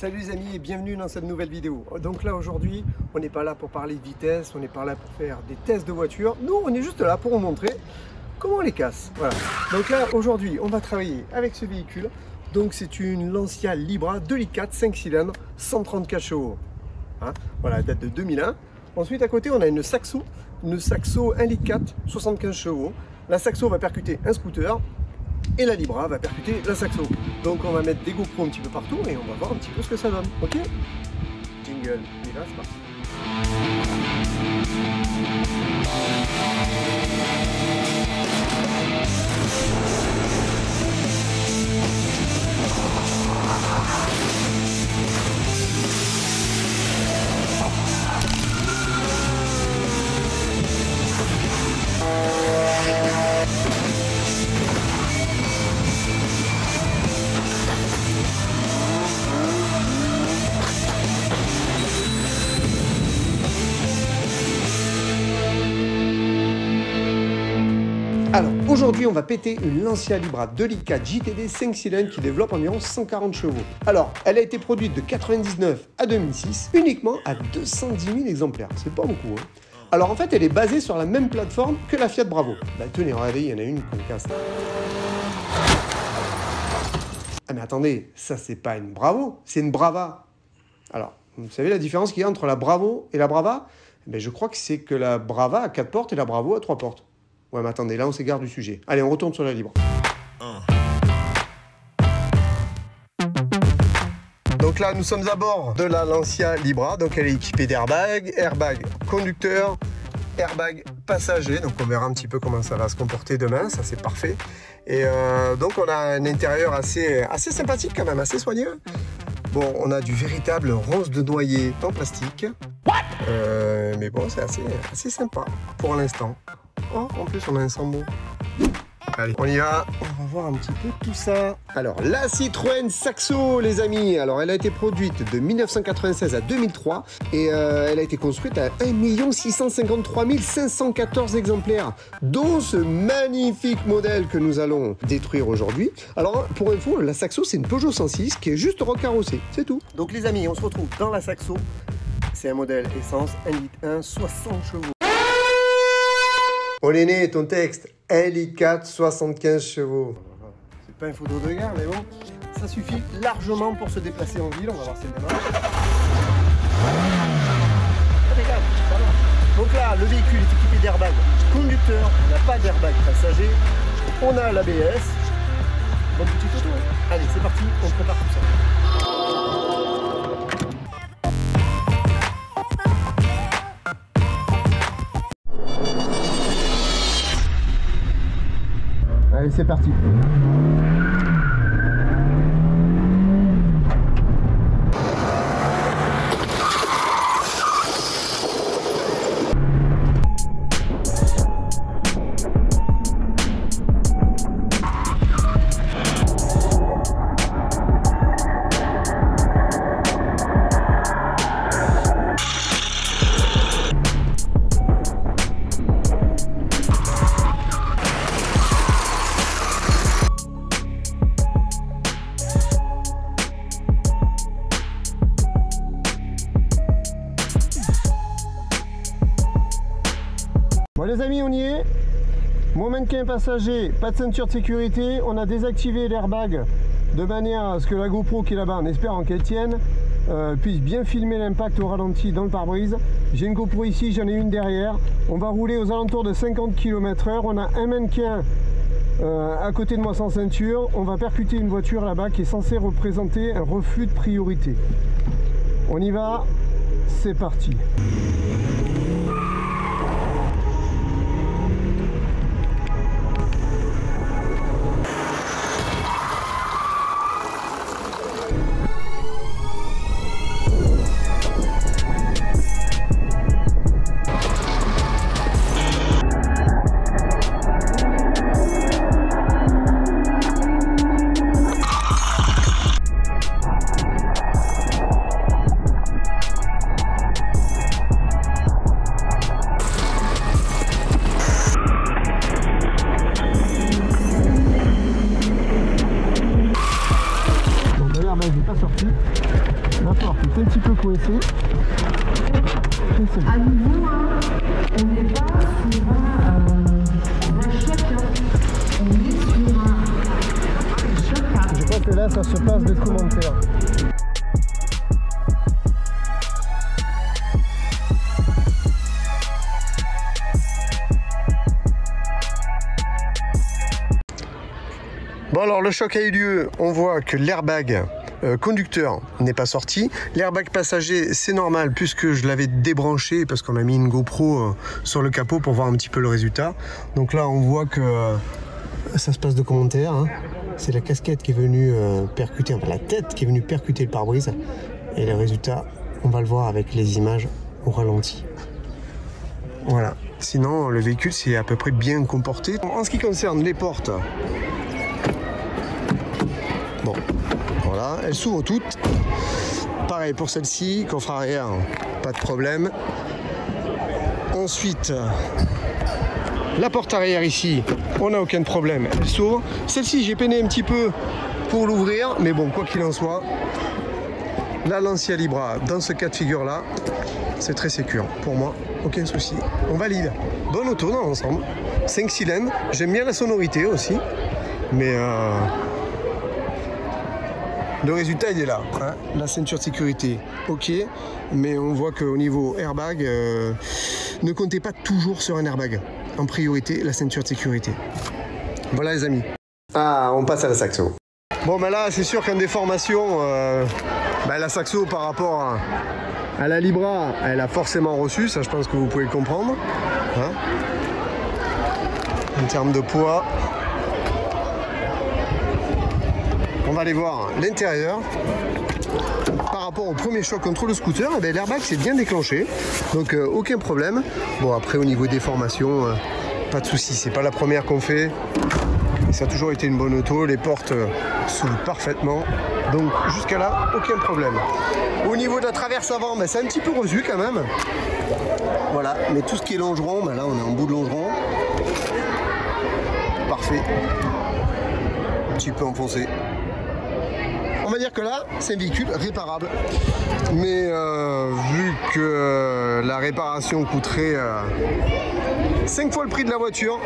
Salut les amis et bienvenue dans cette nouvelle vidéo. Donc là aujourd'hui, on n'est pas là pour parler de vitesse, on n'est pas là pour faire des tests de voiture. Nous, on est juste là pour vous montrer comment on les casse. Voilà. Donc là aujourd'hui, on va travailler avec ce véhicule. Donc c'est une Lancia Libra 2,4 litres 5 cylindres, 134 chevaux. Hein, voilà, elle date de 2001. Ensuite à côté, on a une Saxo 1,4 litre 75 chevaux. La Saxo va percuter un scooter. Et la Libra va percuter la Saxo. Donc on va mettre des GoPro un petit peu partout et on va voir un petit peu ce que ça donne. Ok? Jingle. Et là c'est parti. Alors aujourd'hui on va péter une Lancia Libra 2,4 litres JTD 5 cylindres qui développe environ 140 chevaux. Alors elle a été produite de 1999 à 2006 uniquement à 210 000 exemplaires, c'est pas beaucoup hein. Alors en fait elle est basée sur la même plateforme que la Fiat Bravo. Bah tenez, regardez, il y en a une qu'on casse. Ah mais attendez, ça c'est pas une Bravo, c'est une Brava. Alors vous savez la différence qu'il y a entre la Bravo et la Brava? Ben, je crois que c'est que la Brava a 4 portes et la Bravo a 3 portes. Ouais, mais attendez, là, on s'égare du sujet. Allez, on retourne sur la Libra. Donc là, nous sommes à bord de la Lancia Libra. Donc, elle est équipée d'airbags, airbag conducteur, airbag passager. Donc, on verra un petit peu comment ça va se comporter demain. Ça, c'est parfait. Et donc, on a un intérieur assez sympathique quand même, assez soigneux. Bon, on a du véritable rose de noyer en plastique. Mais bon, c'est assez sympa pour l'instant. Oh, en plus, on a un sambo. Allez, on y va. On va voir un petit peu tout ça. Alors, la Citroën Saxo, les amis. Alors, elle a été produite de 1996 à 2003 et elle a été construite à 1 653 514 exemplaires, dont ce magnifique modèle que nous allons détruire aujourd'hui. Alors, pour info, la Saxo, c'est une Peugeot 106 qui est juste recarrossée. C'est tout. Donc, les amis, on se retrouve dans la Saxo. C'est un modèle essence 1 litre 1, 60 chevaux. Oh l'aîné, ton texte, 1 litre 4, 75 chevaux. C'est pas une photo de gare, mais bon, ça suffit largement pour se déplacer en ville. On va voir si elle démarre. Donc là, le véhicule est équipé d'airbag conducteur. On n'a pas d'airbag passager. On a l'ABS. Bonne petite photo. Hein. Allez, c'est parti, on prépare tout ça. Allez, c'est parti. Bon les amis, on y est. Mon mannequin passager, pas de ceinture de sécurité. On a désactivé l'airbag de manière à ce que la GoPro qui est là-bas, en espérant qu'elle tienne, puisse bien filmer l'impact au ralenti dans le pare-brise. J'ai une GoPro ici, j'en ai une derrière. On va rouler aux alentours de 50 km/h. On a un mannequin à côté de moi sans ceinture. On va percuter une voiture là-bas qui est censée représenter un refus de priorité. On y va, c'est parti. est un petit peu coincé. À nouveau, hein, on n'est pas sur un choc, hein. On est sur un choc. Je crois que là, ça se passe de commentaires. Bon alors le choc a eu lieu, on voit que l'airbag conducteur n'est pas sorti. L'airbag passager c'est normal puisque je l'avais débranché parce qu'on a mis une GoPro sur le capot pour voir un petit peu le résultat. Donc là on voit que ça se passe de commentaires. Hein. C'est la casquette qui est venue percuter, enfin la tête qui est venue percuter le pare-brise. Et le résultat, on va le voir avec les images au ralenti. Voilà. Sinon le véhicule c'est à peu près bien comporté. En ce qui concerne les portes, bon, voilà, elles s'ouvrent toutes. Pareil pour celle-ci, coffre arrière, pas de problème. Ensuite, la porte arrière ici, on n'a aucun problème, elle s'ouvre. Celle-ci, j'ai peiné un petit peu pour l'ouvrir, mais bon, quoi qu'il en soit, la Lancia Libra, dans ce cas de figure-là, c'est très sécure. Pour moi, aucun souci. On valide. Bonne auto dans l'ensemble. 5 cylindres, j'aime bien la sonorité aussi, mais le résultat il est là, hein. La ceinture de sécurité, ok, mais on voit qu'au niveau airbag, ne comptez pas toujours sur un airbag. En priorité, la ceinture de sécurité. Voilà les amis. Ah, on passe à la Saxo. Bon, ben là, c'est sûr qu'en déformation, la Saxo par rapport à la Libra, elle a forcément reçu, ça je pense que vous pouvez le comprendre. Hein, en termes de poids. On va aller voir l'intérieur. Par rapport au premier choc contre le scooter, l'airbag s'est bien déclenché. Donc aucun problème. Bon après au niveau des formations, pas de souci. C'est pas la première qu'on fait. Et ça a toujours été une bonne auto. Les portes s'ouvrent parfaitement. Donc jusqu'à là, aucun problème. Au niveau de la traverse avant, c'est un petit peu reçu quand même. Voilà, mais tout ce qui est longeron, là on est en bout de longeron. Parfait. Un petit peu enfoncé. On va dire que là, c'est un véhicule réparable. Mais vu que la réparation coûterait 5 fois le prix de la voiture,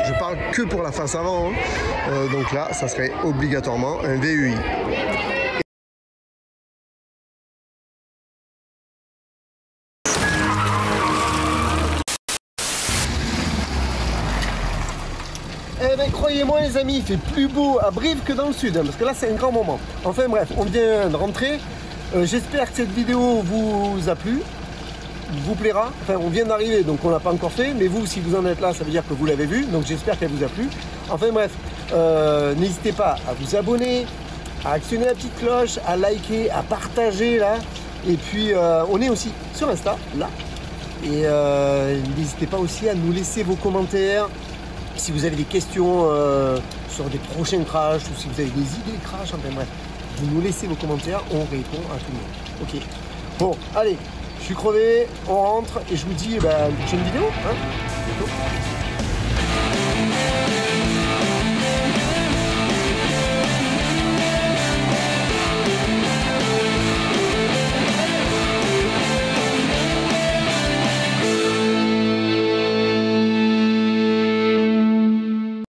je parle que pour la face avant, hein, donc là, ça serait obligatoirement un VUI. Eh bien, croyez-moi les amis, il fait plus beau à Brive que dans le sud, hein, parce que là c'est un grand moment. Enfin bref, on vient de rentrer. J'espère que cette vidéo vous a plu, vous plaira. Enfin, on vient d'arriver, donc on l'a pas encore fait, mais vous, si vous en êtes là, ça veut dire que vous l'avez vu, donc j'espère qu'elle vous a plu. Enfin bref, n'hésitez pas à vous abonner, à actionner la petite cloche, à liker, à partager là. Et puis on est aussi sur Insta, là. Et n'hésitez pas aussi à nous laisser vos commentaires. Si vous avez des questions sur des prochains crashs ou si vous avez des idées de crash, enfin bref, vous nous laissez vos commentaires, on répond à tout le monde. Ok. Bon, allez, je suis crevé, on rentre et je vous dis à une prochaine vidéo. Hein.